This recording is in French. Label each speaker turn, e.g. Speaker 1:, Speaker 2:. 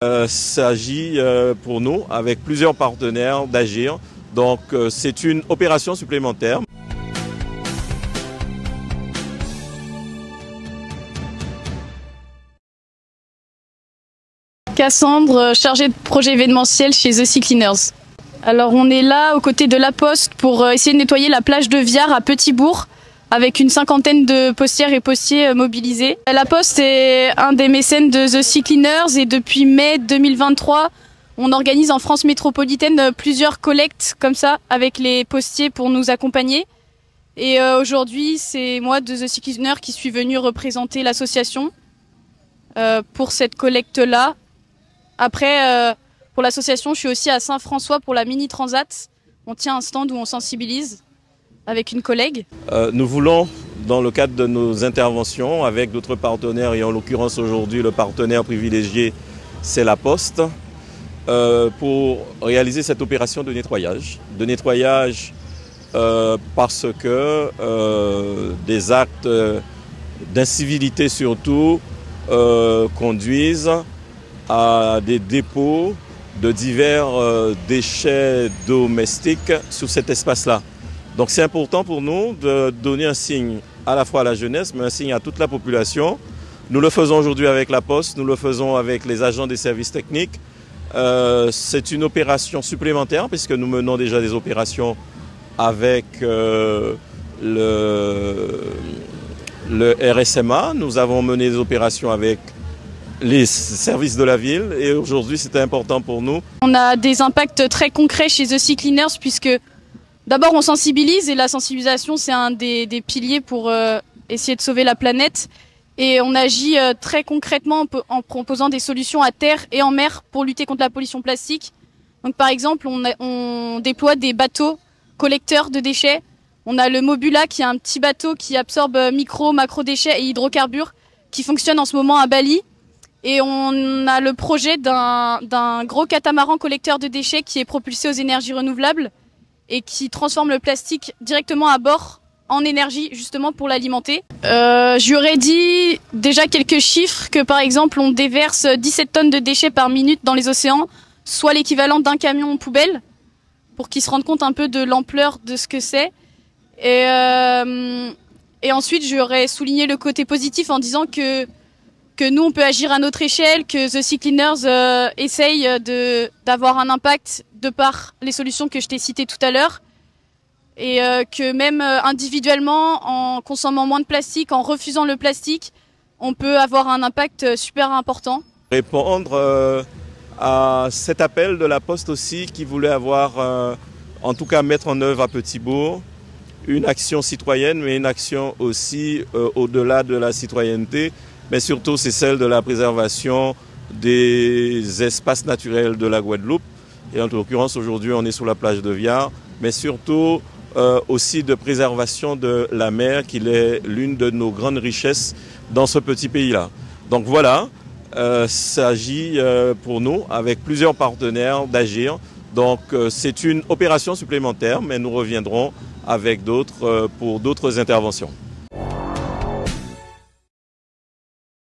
Speaker 1: Il s'agit pour nous, avec plusieurs partenaires, d'agir. Donc c'est une opération supplémentaire.
Speaker 2: Cassandre, chargée de projet événementiel chez The Sea Cleaners. Alors on est là aux côtés de La Poste pour essayer de nettoyer la plage de Viard à Petit-Bourg avec une 50aine de postières et postiers mobilisés. La Poste est un des mécènes de The Sea Cleaners et depuis mai 2023, on organise en France métropolitaine plusieurs collectes comme ça avec les postiers pour nous accompagner. Et aujourd'hui, c'est moi de The Sea Cleaners qui suis venue représenter l'association pour cette collecte-là. Après, pour l'association, je suis aussi à Saint-François pour la Mini Transat. On tient un stand où on sensibilise avec une collègue.
Speaker 1: Nous voulons, dans le cadre de nos interventions avec d'autres partenaires, et en l'occurrence aujourd'hui le partenaire privilégié, c'est La Poste, pour réaliser cette opération de nettoyage. Parce que des actes d'incivilité surtout conduisent à des dépôts de divers déchets domestiques sur cet espace-là. Donc c'est important pour nous de donner un signe à la fois à la jeunesse, mais un signe à toute la population. Nous le faisons aujourd'hui avec La Poste, nous le faisons avec les agents des services techniques. C'est une opération supplémentaire puisque nous menons déjà des opérations avec le RSMA. Nous avons mené des opérations avec les services de la ville et aujourd'hui c'était important pour nous.
Speaker 2: On a des impacts très concrets chez The Sea Cleaners puisque d'abord on sensibilise et la sensibilisation c'est un des piliers pour essayer de sauver la planète et on agit très concrètement en proposant des solutions à terre et en mer pour lutter contre la pollution plastique. Donc par exemple on déploie des bateaux collecteurs de déchets. On a le Mobula qui est un petit bateau qui absorbe micro, macro déchets et hydrocarbures qui fonctionne en ce moment à Bali. Et on a le projet d'un gros catamaran collecteur de déchets qui est propulsé aux énergies renouvelables et qui transforme le plastique directement à bord en énergie justement pour l'alimenter. Je lui aurais dit déjà quelques chiffres que par exemple on déverse 17 tonnes de déchets par minute dans les océans, soit l'équivalent d'un camion poubelle, pour qu'ils se rendent compte un peu de l'ampleur de ce que c'est. Et ensuite je lui aurais souligné le côté positif en disant que nous, on peut agir à notre échelle, que The Sea Cleaners essaye d'avoir un impact de par les solutions que je t'ai citées tout à l'heure. Et que même individuellement, en consommant moins de plastique, en refusant le plastique, on peut avoir un impact super important.
Speaker 1: Répondre à cet appel de La Poste aussi qui voulait avoir, en tout cas mettre en œuvre à Petit-Bourg, une action citoyenne, mais une action aussi au-delà de la citoyenneté. Mais surtout, c'est celle de la préservation des espaces naturels de la Guadeloupe. Et en l'occurrence, aujourd'hui, on est sur la plage de Viard, mais surtout aussi de préservation de la mer, qui est l'une de nos grandes richesses dans ce petit pays-là. Donc voilà, il s'agit pour nous, avec plusieurs partenaires, d'agir. Donc c'est une opération supplémentaire, mais nous reviendrons avec d'autres pour d'autres interventions.